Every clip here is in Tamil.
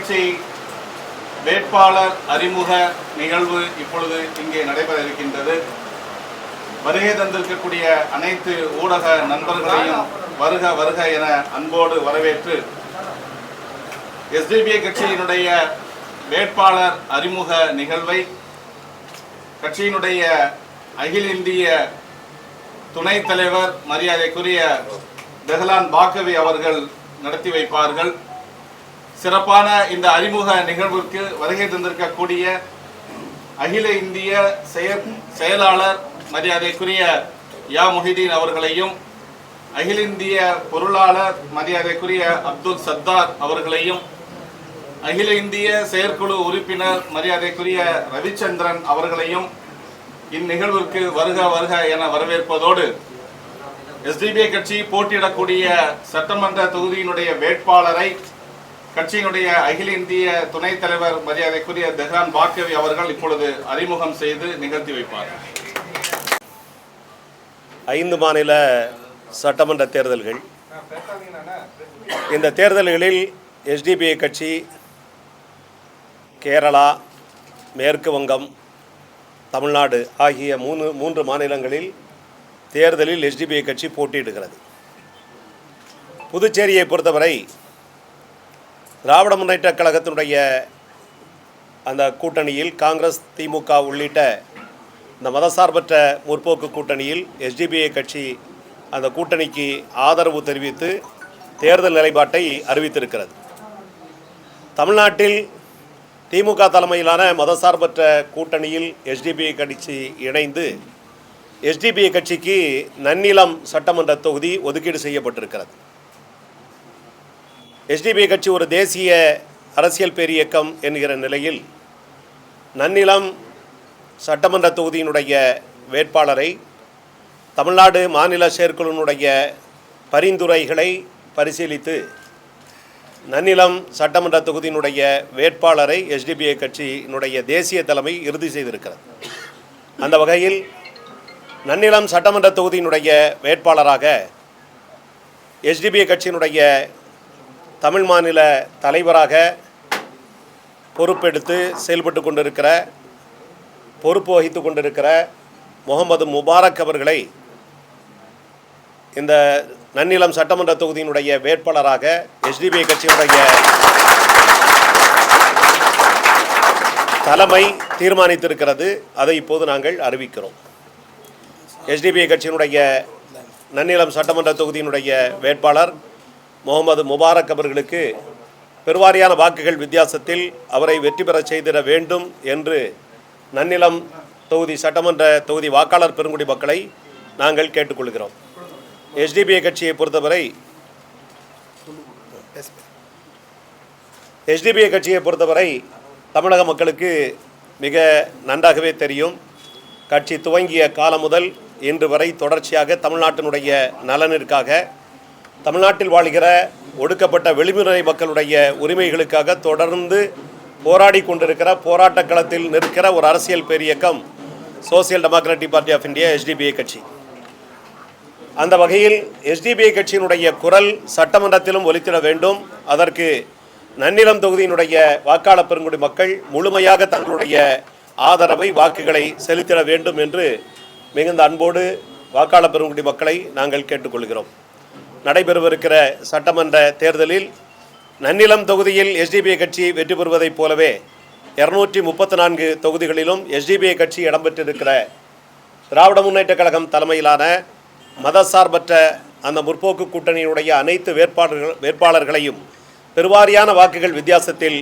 கட்சி வேட்பாளர் அறிமுக நிகழ்வு இப்பொழுது இங்கே நடைபெற இருக்கின்றது. வருகை தந்திருக்கக்கூடிய அனைத்து ஊடக நண்பர்களையும் வருக வருக என அன்போடு வரவேற்று SDPI கட்சியினுடைய வேட்பாளர் அறிமுக நிகழ்வை கட்சியினுடைய அகில இந்திய துணைத் தலைவர் மரியாதைக்குரிய பெஹ்லான் பாக்கவி அவர்கள் நடத்தி வைப்பார்கள். சிறப்பான இந்த அறிமுக நிகழ்விற்கு வருகை தந்திருக்கக்கூடிய அகில இந்திய செயலாளர் மரியாதைக்குரிய யா முஹிதீன் அவர்களையும், அகில இந்திய பொருளாளர் மரியாதைக்குரிய அப்துல் சத்தார் அவர்களையும், அகில இந்திய செயற்குழு உறுப்பினர் மரியாதைக்குரிய ரவிச்சந்திரன் அவர்களையும் இந்நிகழ்விற்கு வருக வருக என வரவேற்பதோடு SDPI கட்சி போட்டியிடக்கூடிய சட்டமன்ற தொகுதியினுடைய வேட்பாளரை கட்சியினுடைய அகில இந்திய துணைத் தலைவர் மரியாதைக்குரிய பெஹ்லான் பாக்கவி அவர்கள் இப்பொழுது அறிமுகம் செய்து நிகழ்த்தி வைப்பார்கள். 5 மாநில சட்டமன்ற தேர்தல்கள். இந்த தேர்தல்களில் SDPI கட்சி கேரளா, மேற்கு வங்கம், தமிழ்நாடு ஆகிய மூன்று மாநிலங்களில் தேர்தலில் SDPI கட்சி போட்டியிடுகிறது. புதுச்சேரியை பொறுத்தவரை திராவிட முன்னேற்றக் கழகத்தினுடைய அந்த கூட்டணியில் காங்கிரஸ், திமுக உள்ளிட்ட இந்த மதசார்பற்ற முற்போக்கு கூட்டணியில் SDPI கட்சி அந்த கூட்டணிக்கு ஆதரவு தெரிவித்து தேர்தல் நிலைப்பாட்டை அறிவித்திருக்கிறது. தமிழ்நாட்டில் திமுக தலைமையிலான மதசார்பற்ற கூட்டணியில் SDPI கட்சி இணைந்து SDPI கட்சிக்கு நன்னிலம் சட்டமன்ற தொகுதி ஒதுக்கீடு செய்யப்பட்டிருக்கிறது. SDPI கட்சி ஒரு தேசிய அரசியல் பேரியக்கம் என்கிற நிலையில் நன்னிலம் சட்டமன்ற தொகுதியினுடைய வேட்பாளரை தமிழ்நாடு மாநில செயற்குழுவினுடைய பரிந்துரைகளை பரிசீலித்து நன்னிலம் சட்டமன்ற தொகுதியினுடைய வேட்பாளரை SDPI கட்சியினுடைய தேசிய தலைமை இறுதி செய்திருக்கிறது. அந்த வகையில் நன்னிலம் சட்டமன்ற தொகுதியினுடைய வேட்பாளராக SDPI கட்சியினுடைய தமிழ் மாநில தலைவராக பொறுப்பெடுத்து செயல்பட்டு கொண்டிருக்கிற, பொறுப்பு வகித்து கொண்டிருக்கிற முகமது முபாரக் அவர்களை இந்த நன்னிலம் சட்டமன்ற தொகுதியினுடைய வேட்பாளராக SDPI கட்சியினுடைய தலைமை தீர்மானித்திருக்கிறது. அதை இப்போது நாங்கள் அறிவிக்கிறோம். SDPI கட்சியினுடைய நன்னிலம் சட்டமன்ற தொகுதியினுடைய வேட்பாளர் முகமது முபாரக் அவர்களுக்கு பெருவாரியான வாக்குகள் வித்தியாசத்தில் அவரை வெற்றி பெற செய்திட வேண்டும் என்று நன்னிலம் தொகுதி சட்டமன்ற தொகுதி வாக்காளர் பெருங்குடி மக்களை நாங்கள் கேட்டுக்கொள்கிறோம். SDPI கட்சியை பொறுத்தவரை தமிழக மக்களுக்கு மிக நன்றாகவே தெரியும். கட்சி துவங்கிய காலம் முதல் இன்று வரை தொடர்ச்சியாக தமிழ்நாட்டினுடைய நலனிற்காக, தமிழ்நாட்டில் வாழ்கிற ஒடுக்கப்பட்ட வெளிமுறை மக்களுடைய உரிமைகளுக்காக தொடர்ந்து போராடி கொண்டிருக்கிற, போராட்ட களத்தில் நிற்கிற ஒரு அரசியல் பேரியக்கம் social democratic party of India SDPI கட்சி. அந்த வகையில் SDPI கட்சியினுடைய குரல் சட்டமன்றத்திலும் ஒலித்திட வேண்டும். அதற்கு நன்னிலம் தொகுதியினுடைய வாக்காளர் பெருங்குடி மக்கள் முழுமையாக தங்களுடைய ஆதரவை, வாக்குகளை செலுத்திட வேண்டும் என்று மிகுந்த அன்போடு வாக்காளர் பெருங்குடி மக்களை நாங்கள் கேட்டுக்கொள்கிறோம். நடைபெறவிருக்கிற சட்டமன்ற தேர்தலில் நன்னிலம் தொகுதியில் SDPI கட்சி வெற்றி பெறுவதைப் போலவே 234 தொகுதிகளிலும் SDPI கட்சி இடம்பெற்றிருக்கிற திராவிட முன்னேற்றக் கழகம் தலைமையிலான மதசார்பற்ற அந்த முற்போக்கு கூட்டணியினுடைய அனைத்து வேட்பாளர்களையும் பெருவாரியான வாக்குகள் வித்தியாசத்தில்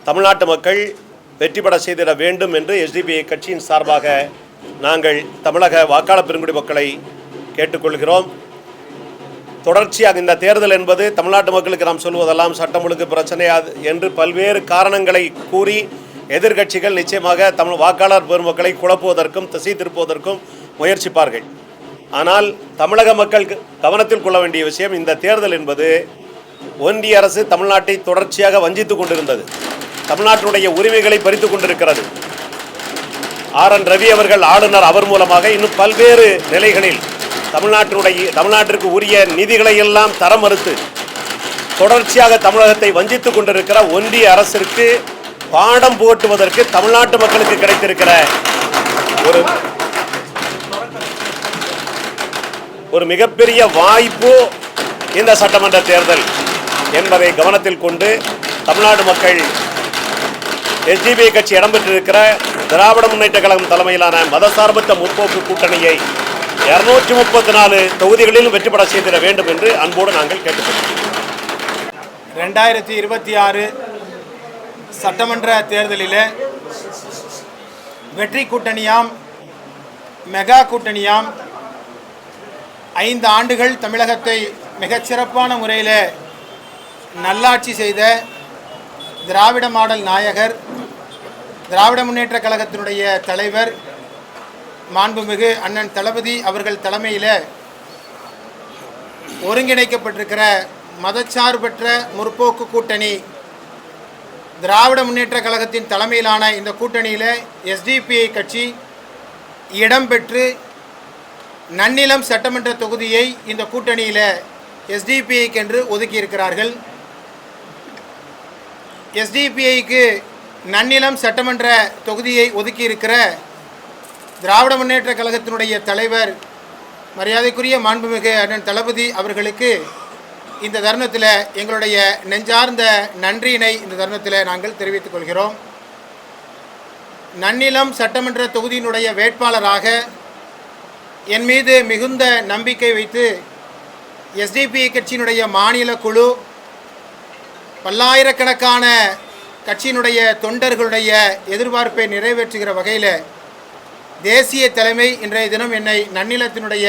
தமிழ்நாட்டு மக்கள் வெற்றி பெற செய்திட வேண்டும் என்று SDPI கட்சியின் சார்பாக நாங்கள் தமிழக வாக்காளர் பெருங்குடி மக்களை கேட்டுக்கொள்கிறோம். தொடர்ச்சியாக இந்த தேர்தல் என்பது தமிழ்நாட்டு மக்களுக்கு நாம் சொல்வதெல்லாம் சட்டம் ஒழுங்கு பிரச்சனை என்று பல்வேறு காரணங்களை கூறி எதிர்க்கட்சிகள் நிச்சயமாக தமிழ் வாக்காளர் பெருமக்களை குழப்புவதற்கும், திசை திருப்புவதற்கும் முயற்சிப்பார்கள். ஆனால் தமிழக மக்கள் கவனத்தில் கொள்ள வேண்டிய விஷயம், இந்த தேர்தல் என்பது ஒன்றிய அரசு தமிழ்நாட்டை தொடர்ச்சியாக வஞ்சித்து கொண்டிருந்தது. தமிழ்நாட்டினுடைய உரிமைகளை பறித்து கொண்டிருக்கிறது. RN ரவி அவர்கள் ஆளுநர், அவர் மூலமாக இன்னும் தொடர்ச்சியாக தமிழகத்தை வஞ்சித்துக் கொண்டிருக்கிற ஒன்றிய அரசிற்கு பாடம் புகட்டுவதற்கு தமிழ்நாட்டு மக்களுக்கு கிடைத்திருக்கிற ஒரு மிகப்பெரிய வாய்ப்பு இந்த சட்டமன்ற தேர்தல் என்பதை கவனத்தில் கொண்டு தமிழ்நாடு மக்கள் எஸ்டிபிஐ கட்சி இடம்பெற்றிருக்கிற திராவிட முன்னேற்ற கழகம் தலைமையிலான மதசார்பற்ற முற்போக்கு கூட்டணியை 234 தொகுதிகளிலும் வெற்றி பெற செய்திட வேண்டும் என்று அன்போடு நாங்கள் கேட்டுக்கொள்கிறோம். 2026 சட்டமன்ற தேர்தலில் வெற்றி கூட்டணியாம் மெகா கூட்டணியாம் 5 ஆண்டுகள் தமிழகத்தை மிகச்சிறப்பான முறையில் நல்லாட்சி செய்த திராவிட மாடல் நாயகர் திராவிட முன்னேற்ற கழகத்தினுடைய தலைவர் மாண்புமிகு அண்ணன் தளபதி அவர்கள் தலைமையில் ஒருங்கிணைக்கப்பட்டிருக்கிற மதச்சார்பற்ற முற்போக்கு கூட்டணி திராவிட முன்னேற்ற கழகத்தின் தலைமையிலான இந்த கூட்டணியில் எஸ்டிபிஐ கட்சி இடம்பெற்று நன்னிலம் சட்டமன்ற தொகுதியை இந்த கூட்டணியில் எஸ்டிபிஐக்கு என்று ஒதுக்கியிருக்கிறார்கள். எஸ்டிபிஐக்கு நன்னிலம் சட்டமன்ற தொகுதியை ஒதுக்கியிருக்கிற திராவிட முன்னேற்ற கழகத்தினுடைய தலைவர் மரியாதைக்குரிய மாண்புமிகு அண்ணன் தளபதி அவர்களுக்கு இந்த தருணத்தில் எங்களுடைய நெஞ்சார்ந்த நன்றியினை இந்த தருணத்தில் நாங்கள் தெரிவித்துக் கொள்கிறோம். நன்னிலம் சட்டமன்ற தொகுதியினுடைய வேட்பாளராக என் மீது மிகுந்த நம்பிக்கை வைத்து எஸ்டிபிஐ கட்சியினுடைய மாநில குழு பல்லாயிரக்கணக்கான கட்சியினுடைய தொண்டர்களுடைய எதிர்பார்ப்பை நிறைவேற்றுகிற வகையில் தேசிய தலைமை இன்றைய தினம் என்னை நன்னிலத்தினுடைய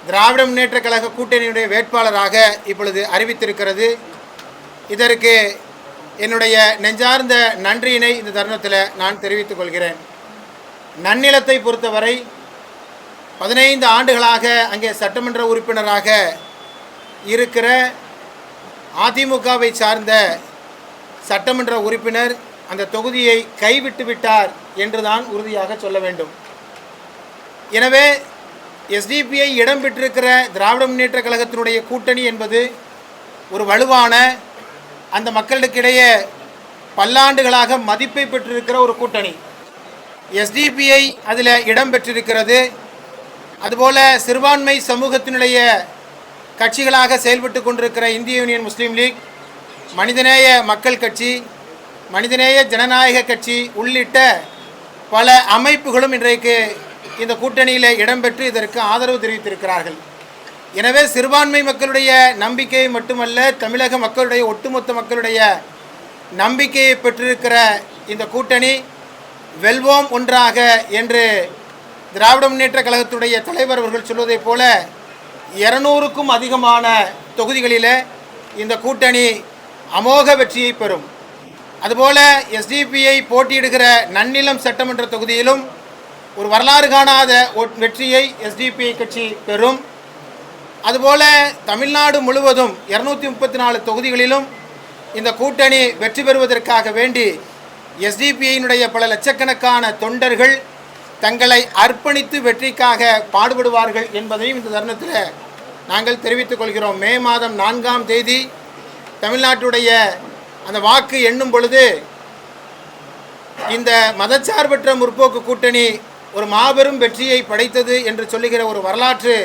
திராவிட முன்னேற்ற கழக கூட்டணியினுடைய வேட்பாளராக இப்பொழுது அறிவித்திருக்கிறது. இதற்கு என்னுடைய நெஞ்சார்ந்த நன்றியினை இந்த தருணத்தில் நான் தெரிவித்துக் கொள்கிறேன். நன்னிலத்தை பொறுத்தவரை 15 ஆண்டுகளாக அங்கே சட்டமன்ற உறுப்பினராக இருக்கிற அதிமுகவை சார்ந்த சட்டமன்ற உறுப்பினர் அந்த தொகுதியை கைவிட்டு விட்டார் என்றுதான் உறுதியாக சொல்ல வேண்டும். எனவே எஸ்டிபிஐ இடம்பெற்றிருக்கிற திராவிட முன்னேற்ற கழகத்தினுடைய கூட்டணி என்பது ஒரு வலுவான அந்த மக்களுக்கிடையே பல்லாண்டுகளாக மதிப்பை பெற்றிருக்கிற ஒரு கூட்டணி. எஸ்டிபிஐ அதில் இடம்பெற்றிருக்கிறது. அதுபோல் சிறுபான்மை சமூகத்தினுடைய கட்சிகளாக செயல்பட்டு கொண்டிருக்கிற இந்திய யூனியன் முஸ்லீம் லீக், மனிதநேய மக்கள் கட்சி, மனிதநேய ஜனநாயக கட்சி உள்ளிட்ட பல அமைப்புகளும் இன்றைக்கு இந்த கூட்டணியில் இடம்பெற்று இதற்கு ஆதரவு தெரிவித்திருக்கிறார்கள். எனவே சிறுபான்மை மக்களுடைய நம்பிக்கையை மட்டுமல்ல, தமிழக மக்களுடைய ஒட்டுமொத்த மக்களுடைய நம்பிக்கையை பெற்றிருக்கிற இந்த கூட்டணி வெல்வோம் ஒன்றாக என்று திராவிட முன்னேற்ற கழகத்துடைய தலைவர் அவர்கள் சொல்வதைப் போல 200க்கும் அதிகமான தொகுதிகளில் இந்த கூட்டணி அமோக வெற்றியை பெறும். அதுபோல் எஸ்டிபிஐ போட்டியிடுகிற நன்னிலம் சட்டமன்ற தொகுதியிலும் ஒரு வரலாறு காணாத வெற்றியை எஸ்டிபிஐ கட்சி பெறும். அதுபோல் தமிழ்நாடு முழுவதும் 234 தொகுதிகளிலும் இந்த கூட்டணி வெற்றி பெறுவதற்காக வேண்டி எஸ்டிபிஐயினுடைய பல லட்சக்கணக்கான தொண்டர்கள் தங்களை அர்ப்பணித்து வெற்றிக்காக பாடுபடுவார்கள் என்பதையும் இந்த தருணத்தில் நாங்கள் தெரிவித்துக் கொள்கிறோம். மே மாதம் 4ஆம் தேதி தமிழ்நாட்டுடைய அந்த வாக்கு எண்ணும் பொழுது இந்த மதச்சார்பற்ற முற்போக்கு கூட்டணி ஒரு மாபெரும் வெற்றியை படைத்தது என்று சொல்லுகிற ஒரு வரலாற்று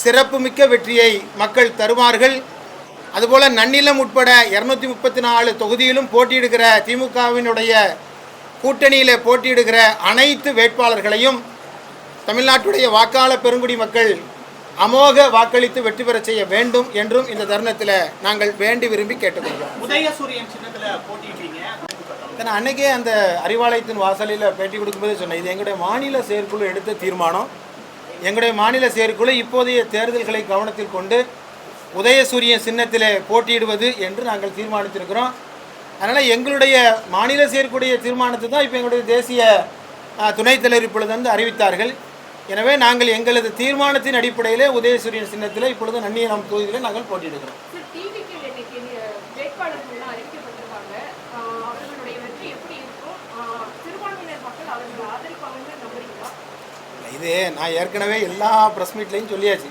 சிறப்புமிக்க வெற்றியை மக்கள் தருவார்கள். அதுபோல் நன்னிலம் உட்பட 234 தொகுதியிலும் போட்டியிடுகிற திமுகவினுடைய கூட்டணியில் போட்டியிடுகிற அனைத்து வேட்பாளர்களையும் தமிழ்நாட்டுடைய வாக்காளர் பெருங்குடி மக்கள் அமோக வாக்களித்து வெற்றி பெற செய்ய வேண்டும் என்றும் இந்த தருணத்தில் நாங்கள் வேண்டி விரும்பி கேட்டுக்கொள்கிறோம். உதயசூரியன் சின்னத்தில் போட்டியிட்டீங்க. அன்னைக்கே அந்த அறிவாலயத்தின் வாசலில் பேட்டி கொடுக்கும்போது சொன்னேன், இது எங்களுடைய மாநில செயற்குழு எடுத்த தீர்மானம். எங்களுடைய மாநில செயற்குழு இப்போதைய தேர்தல்களை கவனத்தில் கொண்டு உதயசூரியன் சின்னத்தில் போட்டியிடுவது என்று நாங்கள் தீர்மானித்திருக்கிறோம். அதனால் எங்களுடைய மாநில செயற்குடைய தீர்மானத்தை தான் இப்போ எங்களுடைய தேசிய துணைத் தலைவர் இப்பொழுது வந்து அறிவித்தார்கள். எனவே நாங்கள் எங்களது தீர்மானத்தின் அடிப்படையில் உதயசூரியன் சின்னத்தில் இப்பொழுது நன்னிலம் தொகுதியில் நாங்கள் போட்டியிடுகிறோம். இது நான் ஏற்கனவே எல்லா ப்ரெஸ் மீட்லையும் சொல்லியாச்சு.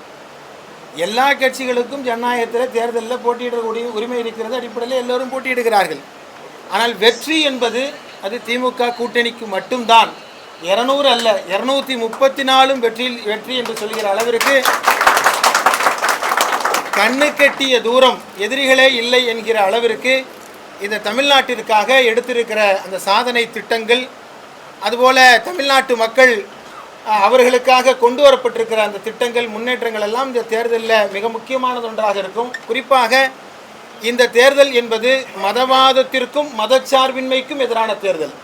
எல்லா கட்சிகளுக்கும் ஜனநாயகத்தில் தேர்தலில் போட்டியிடக்கூடிய உரிமை இருக்கிறது அடிப்படையில் எல்லோரும் போட்டியிடுகிறார்கள். ஆனால் வெற்றி என்பது அது திமுக கூட்டணிக்கு மட்டும்தான். 200 அல்ல 234 வெற்றி என்று சொல்கிற அளவிற்கு கண்ணு கட்டிய தூரம் எதிரிகளே இல்லை என்கிற அளவிற்கு இந்த தமிழ்நாட்டிற்காக எடுத்திருக்கிற அந்த சாதனை திட்டங்கள், அதுபோல தமிழ்நாட்டு மக்கள் அவர்களுக்காக கொண்டு வரப்பட்டிருக்கிற அந்த திட்டங்கள், முன்னேற்றங்கள் எல்லாம் இந்த தேர்தலில் மிக முக்கியமானது ஒன்றாக இருக்கும். குறிப்பாக இந்த தேர்தல் என்பது மதவாதத்திற்கும் மதச்சார்பின்மைக்கும் எதிரான தேர்தல்,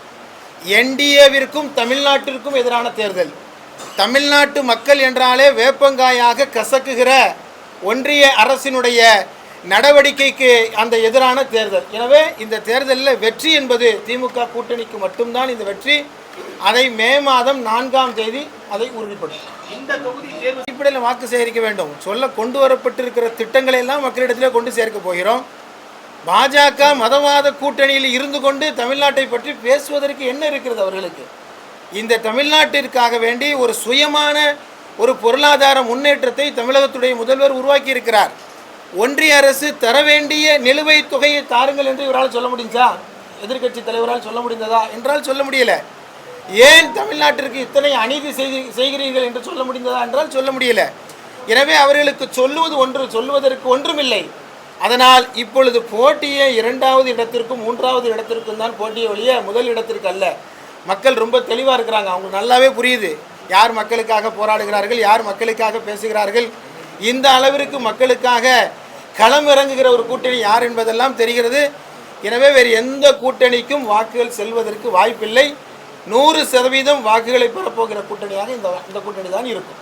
என்டிஏவிற்கும் தமிழ்நாட்டிற்கும் எதிரான தேர்தல். தமிழ்நாட்டு மக்கள் என்றாலே வேப்பங்காயாக கசக்குகிற ஒன்றிய அரசினுடைய நடவடிக்கைக்கு அந்த எதிரான தேர்தல். எனவே இந்த தேர்தலில் வெற்றி என்பது திமுக கூட்டணிக்கு மட்டும்தான் இந்த வெற்றி. அதை மே மாதம் 4ஆம் தேதி அதை உறுதிப்படுத்தும். இந்த தொகுதி தேர்வு அடிப்படையில் வாக்கு சேகரிக்க வேண்டும். கொண்டு வரப்பட்டிருக்கிற திட்டங்களை எல்லாம் மக்களிடத்தில் கொண்டு சேர்க்க போகிறோம். பாஜக மதவாத கூட்டணியில் இருந்து கொண்டு தமிழ்நாட்டை பற்றி பேசுவதற்கு என்ன இருக்கிறது அவர்களுக்கு? இந்த தமிழ்நாட்டிற்காக வேண்டி ஒரு சுயமான ஒரு பொருளாதார முன்னேற்றத்தை தமிழகத்துடைய முதல்வர் உருவாக்கி இருக்கிறார். ஒன்றிய அரசு தர வேண்டிய நிலுவைத் தொகையை தாருங்கள் என்று இவரால் சொல்ல முடிஞ்சா? எதிர்க்கட்சி தலைவரால் சொல்ல முடிந்ததா என்றால் சொல்ல முடியல. ஏன் தமிழ்நாட்டிற்கு இத்தனை அநீதி செய்கிறீர்கள் என்று சொல்ல முடிந்ததா என்றால் சொல்ல முடியல. எனவே அவர்களுக்கு சொல்லுவதற்கு ஒன்றுமில்லை. அதனால் இப்பொழுது போட்டியை 2வது இடத்திற்கும் 3வது இடத்திற்கும் தான் போட்டியை ஒழிய முதல் இடத்திற்கு அல்ல. மக்கள் ரொம்ப தெளிவாக இருக்கிறாங்க. அவங்க நல்லாவே புரியுது யார் மக்களுக்காக போராடுகிறார்கள், யார் மக்களுக்காக பேசுகிறார்கள். இந்த அளவிற்கு மக்களுக்காக களம் இறங்குகிற ஒரு கூட்டணி யார் என்பதெல்லாம் தெரிகிறது. எனவே வேறு எந்த கூட்டணிக்கும் வாக்குகள் செல்வதற்கு வாய்ப்பில்லை. 100% வாக்குகளை பெறப்போகிற கூட்டணியாக இந்த கூட்டணி தான் இருக்கும்.